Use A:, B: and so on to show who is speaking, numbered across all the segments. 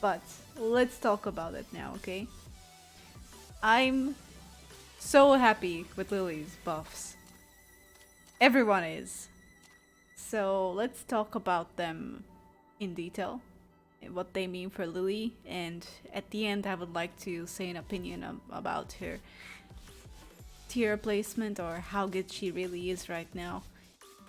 A: But let's talk about it now, okay? I'm so happy with Lily's buffs. Everyone is. So let's talk about them in detail, what they mean for Lily, and at the end I would like to say an opinion about her tier placement or how good she really is right now.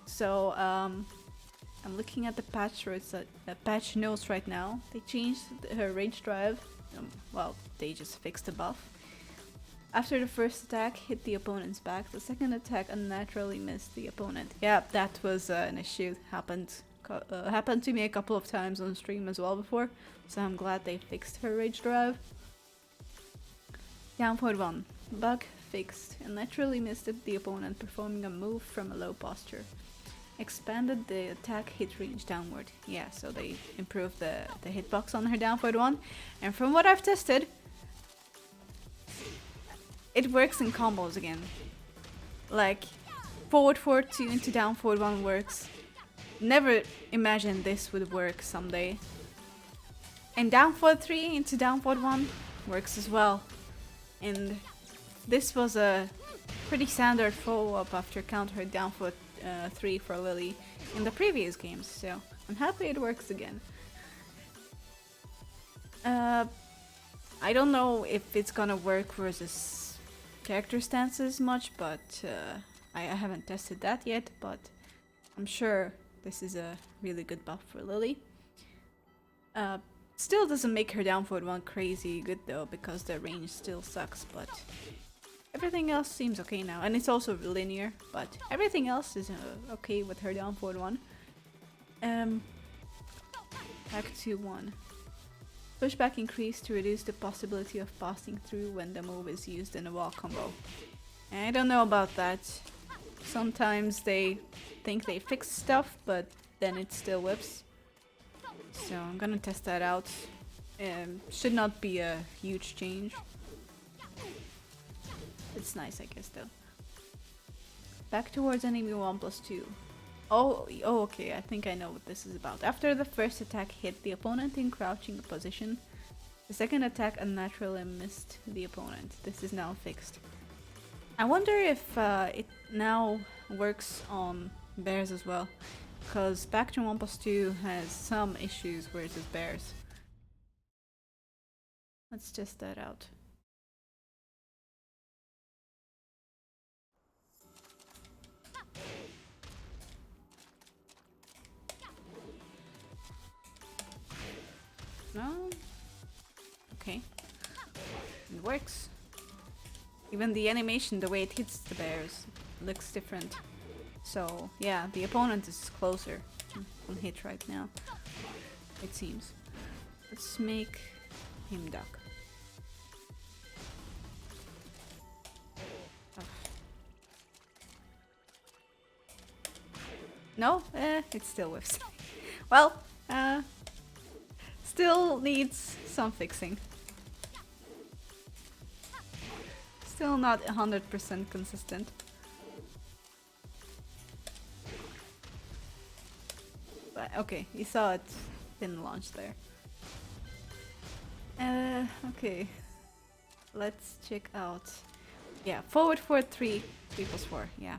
A: So I'm looking at the patch notes right now. They changed her rage drive. Well, they just fixed the buff. After the first attack hit the opponent's back, the second attack unnaturally missed the opponent. Yeah, that was an issue. Happened to me a couple of times on stream as well before, so I'm glad they fixed her rage drive. Down forward 1. Bug fixed. Unnaturally missed the opponent performing a move from a low posture. Expanded the attack hit range downward. Yeah, so they improved the hitbox on her down forward 1. And from what I've tested, it works in combos again. Like, forward 2 into down forward 1 works. Never imagined this would work someday. And down forward 3 into down forward 1 works as well. And this was a pretty standard follow-up after counter down forward 3 for Lili in the previous games, so I'm happy it works again. I don't know if it's gonna work versus character stances much, but I haven't tested that yet, but I'm sure this is a really good buff for Lili. Still doesn't make her down forward 1 crazy good though, because the range still sucks, but everything else seems okay now. And it's also linear, but everything else is okay with her down forward 1. Back to 1. Pushback increased to reduce the possibility of passing through when the move is used in a wall combo. I don't know about that. Sometimes they think they fix stuff, but then it still whips. So I'm gonna test that out. Should not be a huge change. It's nice, I guess, though. Back towards enemy 1+2. Oh, okay, I think I know what this is about. After the first attack hit the opponent in crouching position, the second attack unnaturally missed the opponent. This is now fixed. I wonder if it now works on bears as well, because Spectrum 1+2 has some issues versus bears. Let's test that out. No? Okay. It works. Even the animation, the way it hits the bears, looks different. So, yeah, the opponent is closer on hit right now, it seems. Let's make him duck. Oh. No? It still whiffs. Well, still needs some fixing. Still not 100% consistent. But okay, you saw it didn't launch there. Okay. Let's check out. Yeah, forward 3, 3+4, yeah.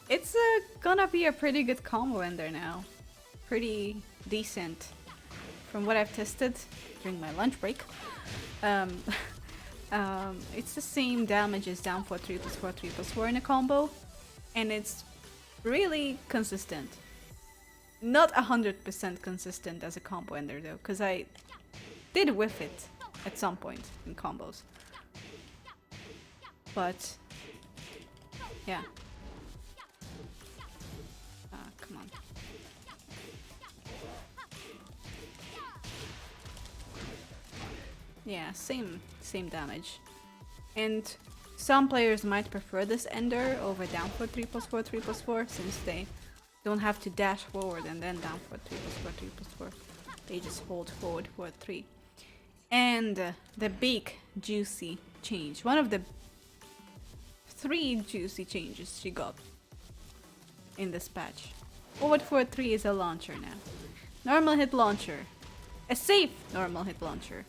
A: It's gonna be a pretty good combo ender now. Pretty decent. From what I've tested during my lunch break. It's the same damage as down for 3+4, 3+4 in a combo. And it's really consistent. Not 100% consistent as a combo ender though, because I did whiff it at some point in combos. But yeah. Come on. Yeah, same damage. And some players might prefer this ender over down for 3+4, 3+4, since they don't have to dash forward and then down for 3+4, 3+4. They just hold forward for 3. And the big juicy change. One of the 3 juicy changes she got in this patch. Forward 4-3 is a launcher now. Normal hit launcher. A safe normal hit launcher.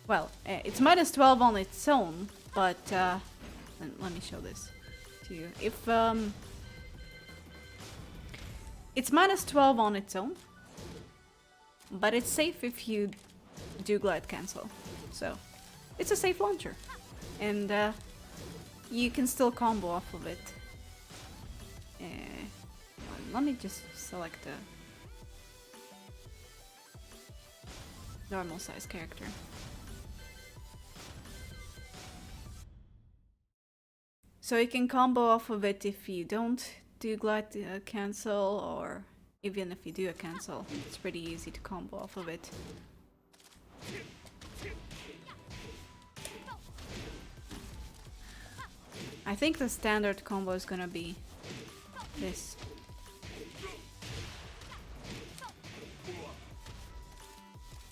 A: Well, it's minus 12 on its own, but let me show this to you. If it's minus 12 on its own, but it's safe if you do glide cancel. So it's a safe launcher, and you can still combo off of it. Let me just select a normal size character. So you can combo off of it if you don't do glide cancel, or even if you do a cancel. It's pretty easy to combo off of it. I think the standard combo is gonna be this.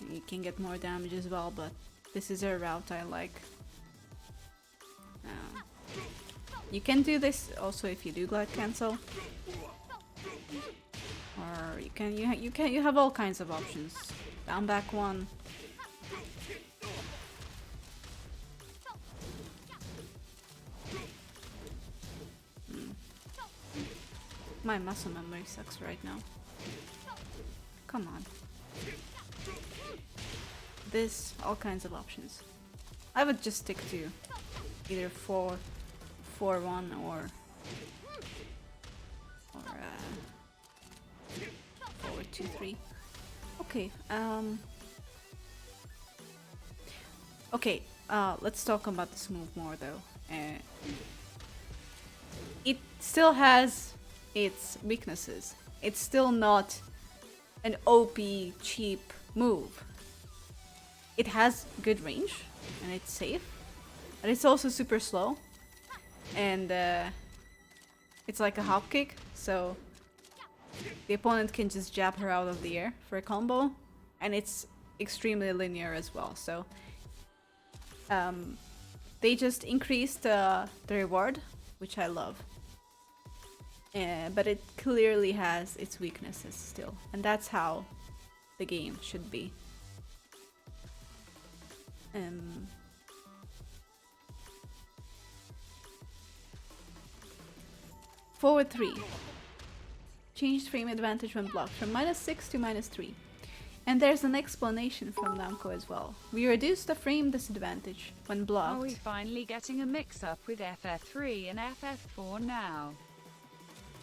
A: You can get more damage as well, but this is a route I like. You can do this also if you do glide cancel, or you have all kinds of options. Down back one. My muscle memory sucks right now. Come on. This, all kinds of options. I would just stick to either 4-1 or 4-2-3. Okay. Okay. Let's talk about this move more though. It still has its weaknesses. It's still not an OP cheap move. It has good range and it's safe, and it's also super slow, and it's like a hop kick, so the opponent can just jab her out of the air for a combo, and it's extremely linear as well. So they just increased the reward, which I love. But it clearly has its weaknesses still, and that's how the game should be. Forward 3. Changed frame advantage when blocked from -6 to -3. And there's an explanation from Namco as well. We reduced the frame disadvantage when blocked.
B: Are we finally getting a mix-up with FF3 and FF4 now?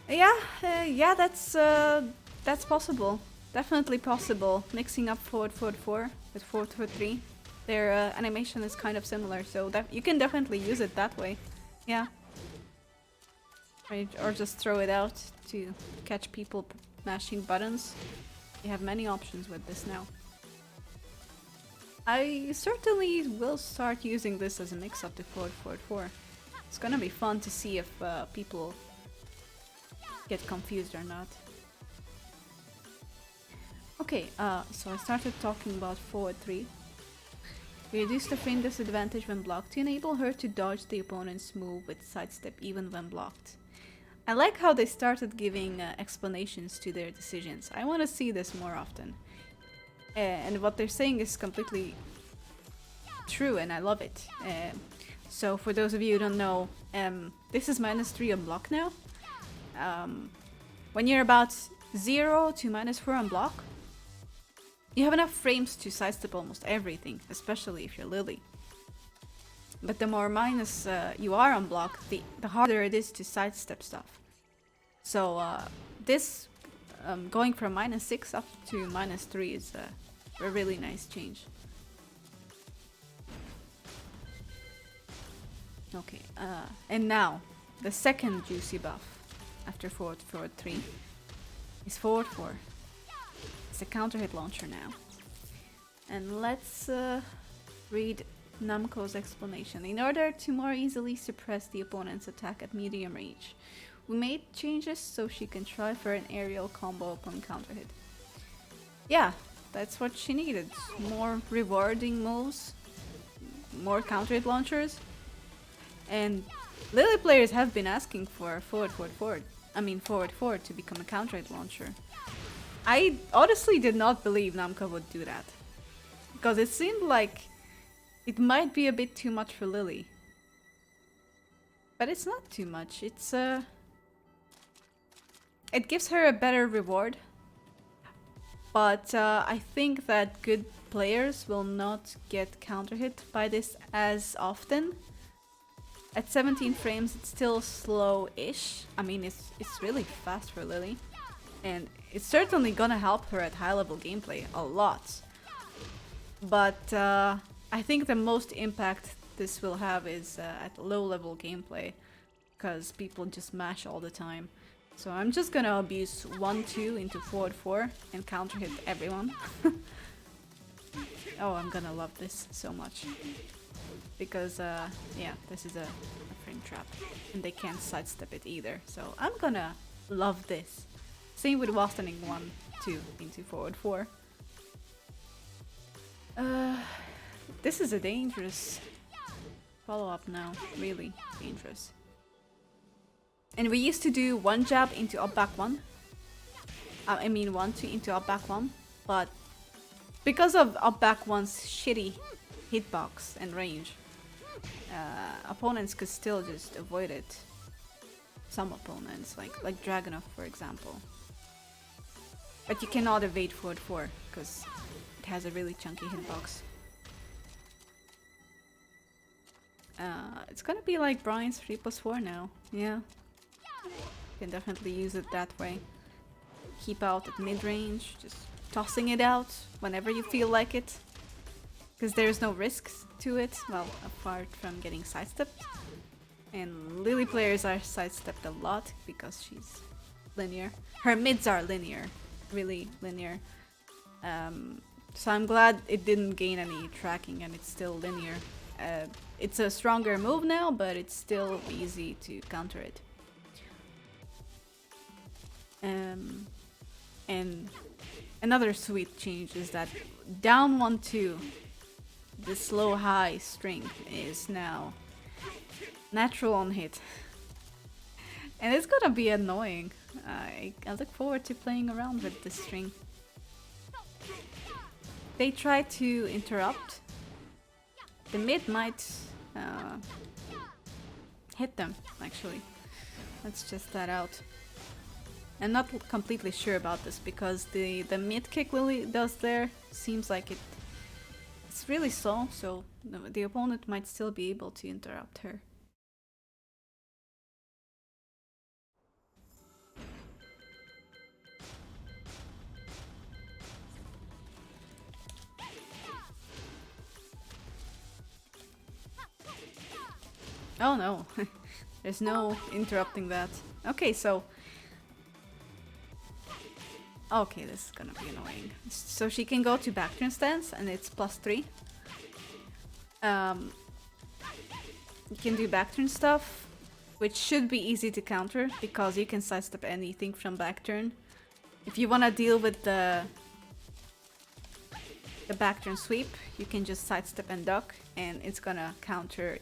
A: Yeah, that's possible. Definitely possible. Mixing up forward 4 with forward 3. Their animation is kind of similar, so that you can definitely use it that way. Yeah. Right, or just throw it out to catch people mashing buttons. You have many options with this now. I certainly will start using this as a mix-up to forward 4. It's gonna be fun to see if people get confused or not. Okay, so I started talking about forward 3. We reduced the frame disadvantage when blocked to enable her to dodge the opponent's move with sidestep even when blocked. I like how they started giving explanations to their decisions. I want to see this more often. And what they're saying is completely true, and I love it. So for those of you who don't know, this is -3 on block now. When you're about 0 to -4 on block, you have enough frames to sidestep almost everything, especially if you're Lili. But the more minus you are on block, the harder it is to sidestep stuff. So this going from -6 up to -3 is a really nice change. Okay, and now the second juicy buff after forward 3 is forward 4. It's a counter hit launcher now. And let's read Namco's explanation. In order to more easily suppress the opponent's attack at medium range, we made changes so she can try for an aerial combo upon counter hit. Yeah, that's what she needed. More rewarding moves, more counter hit launchers. And Lili players have been asking for forward. I mean forward 4 to become a counter hit launcher. I honestly did not believe Namco would do that. Because it seemed like it might be a bit too much for Lili. But it's not too much. It's it gives her a better reward. But I think that good players will not get counter hit by this as often. At 17 frames, it's still slow-ish. I mean, it's really fast for Lili. And it's certainly gonna help her at high-level gameplay a lot. But I think the most impact this will have is at low-level gameplay. Because people just mash all the time. So I'm just gonna abuse 1-2 into forward 4 and counter hit everyone. Oh, I'm gonna love this so much. Because, yeah, this is a frame trap. And they can't sidestep it either. So I'm gonna love this. Same with Wastening 1-2 into forward 4. This is a dangerous follow-up now. Really dangerous. And we used to do 1 jab into up back 1. I mean 1-2 into up back 1. But because of up back 1's shitty hitbox and range, opponents could still just avoid it. Some opponents, like Dragunov for example. But you cannot evade forward 4 because it has a really chunky hitbox. It's gonna be like Brian's 3+4 now. Yeah. Can definitely use it that way. Keep out at mid-range, just tossing it out whenever you feel like it. Because there's no risks to it, well, apart from getting sidestepped. And Lili players are sidestepped a lot because she's linear. Her mids are linear, really linear. So I'm glad it didn't gain any tracking and it's still linear. It's a stronger move now, but it's still easy to counter it. And another sweet change is that down 1-2, the slow high string is now natural on hit. And it's gonna be annoying. I look forward to playing around with this string. They try to interrupt. The mid might hit them, actually. Let's just that out. I'm not completely sure about this because the mid kick Lili does there seems like it's really slow, so the opponent might still be able to interrupt her. Oh no, there's no interrupting that. Okay, so... Okay, this is gonna be annoying. So she can go to backturn stance and it's +3. You can do backturn stuff, which should be easy to counter because you can sidestep anything from backturn. If you wanna deal with the backturn sweep, you can just sidestep and duck and it's gonna counter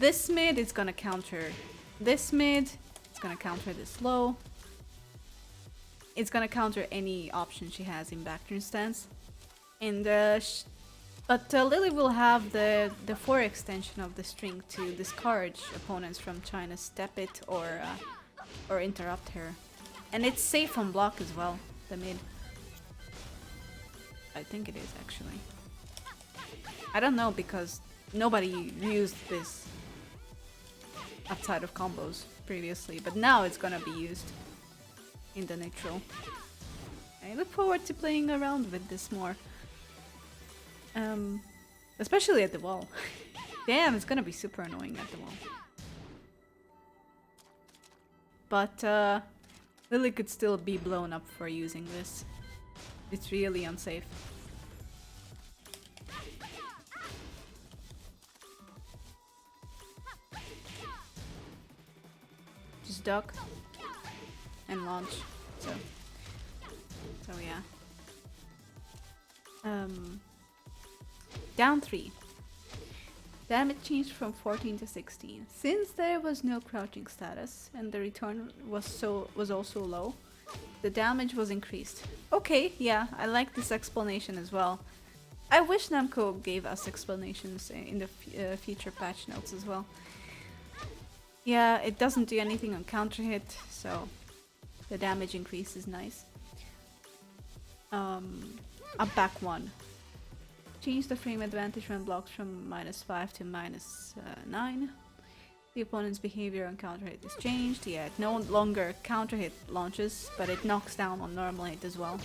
A: this mid, it's gonna counter this mid, it's gonna counter this low. It's gonna counter any option she has in backturn stance. And but Lili will have the 4 extension of the string to discourage opponents from trying to step it or interrupt her. And it's safe on block as well, the mid. I think it is actually. I don't know because nobody used this outside of combos previously, but now it's gonna be used in the neutral. I look forward to playing around with this more. Especially at the wall. Damn, it's gonna be super annoying at the wall. But Lili could still be blown up for using this. It's really unsafe. Just duck and launch. So yeah. Down 3. Damage changed from 14 to 16. Since there was no crouching status and the return was also low, the damage was increased. Okay, yeah, I like this explanation as well. I wish Namco gave us explanations in the future patch notes as well. Yeah, it doesn't do anything on counter hit, so the damage increase is nice. Up back one. Change the frame advantage when blocked from -5 to -9. The opponent's behavior on counter hit is changed. Yeah, it no longer counter hit launches, but it knocks down on normal hit as well.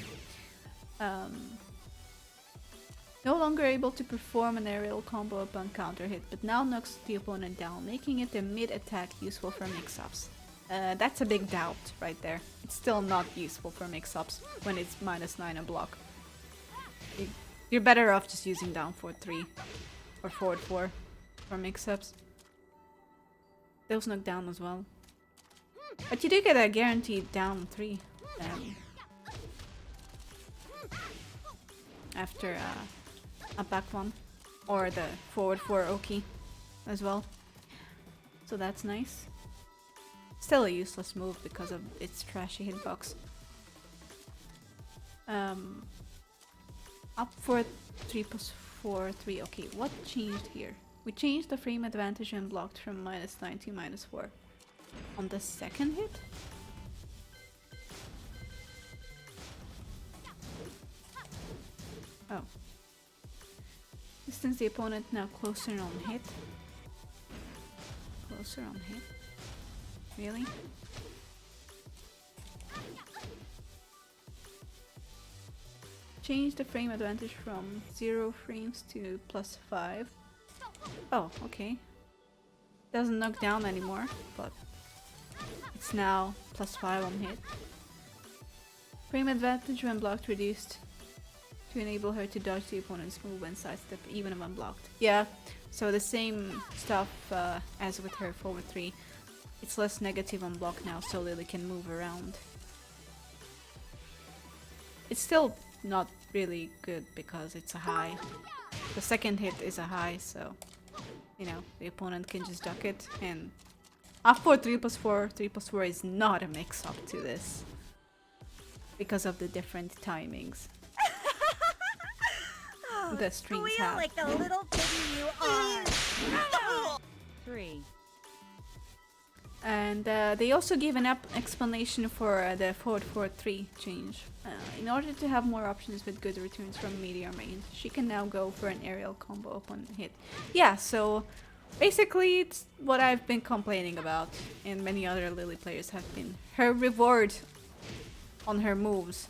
A: No longer able to perform an aerial combo upon counter hit, but now knocks the opponent down, making it a mid-attack useful for mix-ups. That's a big doubt right there. It's still not useful for mix-ups when it's -9 and block. You're better off just using down forward 3 or forward 4 for mix-ups. Those knock down as well. But you do get a guaranteed down 3 after a back one, or the forward 4 Oki as well. So that's nice. Still a useless move because of its trashy hitbox. Up for 3+4, 3. Okay, what changed here? We changed the frame advantage and blocked from -9 to -4. On the second hit? Oh. Distance the opponent now closer on hit. Closer on hit? Really? Change the frame advantage from 0 frames to +5. Oh, okay. Doesn't knock down anymore, but it's now +5 on hit. Frame advantage when blocked reduced to enable her to dodge the opponent's move and sidestep even when blocked. Yeah, so the same stuff as with her forward 3. It's less negative on block now, so Lili can move around. It's still not really good because it's a high. The second hit is a high, so you know, the opponent can just duck it, and after 3+4, 3+4 is not a mix-up to this because of the different timings the strings have.
C: Like the little piggy you are.
B: 3.
A: And they also gave an explanation for the forward 4-3 change. In order to have more options with good returns from medium range, she can now go for an aerial combo upon hit. Yeah, so basically it's what I've been complaining about, and many other Lili players have been. Her reward on her moves,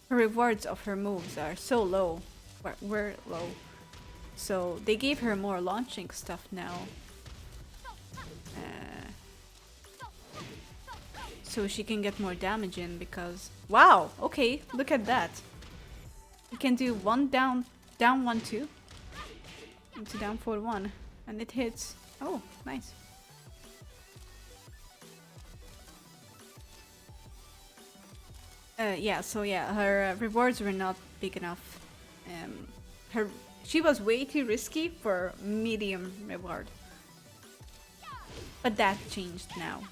A: her rewards of her moves are so low, were low. So they gave her more launching stuff now. So she can get more damage in because... Wow! Okay, look at that. You can do 1 down 1, 2. Into down 4, 1. And it hits. Oh, nice. Yeah, so yeah, her rewards were not big enough. She was way too risky for medium reward. But that changed now.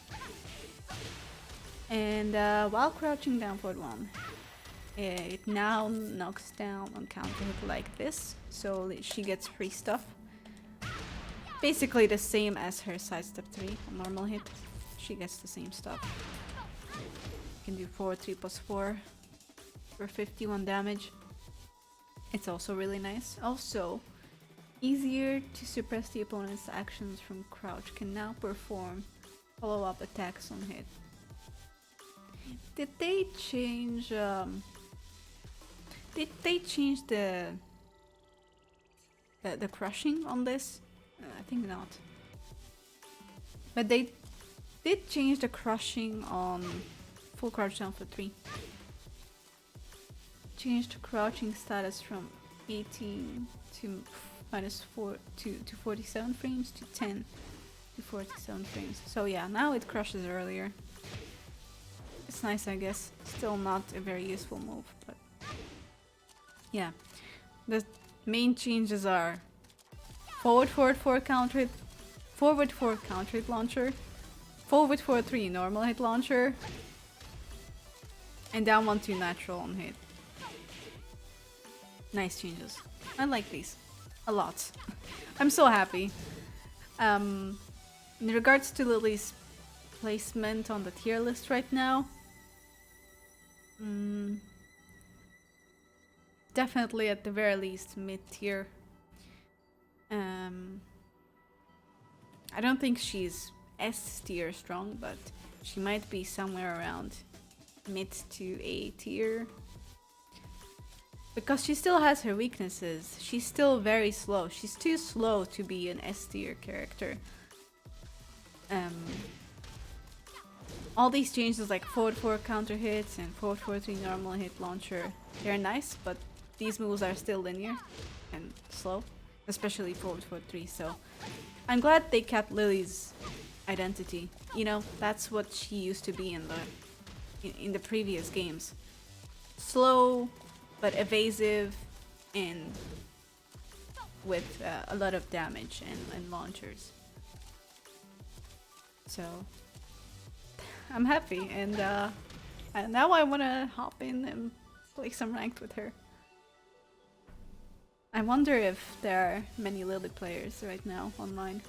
A: And while crouching down forward 1, it now knocks down on counter hit like this, so she gets free stuff. Basically the same as her sidestep 3 on normal hit. She gets the same stuff. You can do 3+4 for 51 damage. It's also really nice. Also, easier to suppress the opponent's actions from crouch, can now perform follow-up attacks on hit. Did they change the crushing on this? I think not. But they did change the crushing on full crouch down for 3. Changed crouching status from 18 to -4 to 47 frames to 10 to 47 frames. So yeah, now it crushes earlier. It's nice, I guess. Still not a very useful move, but yeah. The main changes are Forward 4 counter hit. Forward 4 counter hit launcher. Forward 4-3 normal hit launcher. And down 1-2 natural on hit. Nice changes. I like these. A lot. I'm so happy. In regards to Lily's placement on the tier list right now, definitely at the very least mid-tier. I don't think she's S tier strong, but she might be somewhere around mid to A tier. Because she still has her weaknesses. She's still very slow. She's too slow to be an S tier character. All these changes like forward 4 counter hits and forward 4-3 normal hit launcher, they're nice, but these moves are still linear and slow, especially forward 4-3. So I'm glad they kept Lily's identity. You know, that's what she used to be in the previous games. Slow, but evasive, and with a lot of damage and launchers. So I'm happy, and now I want to hop in and play some ranked with her. I wonder if there are many Lili players right now online.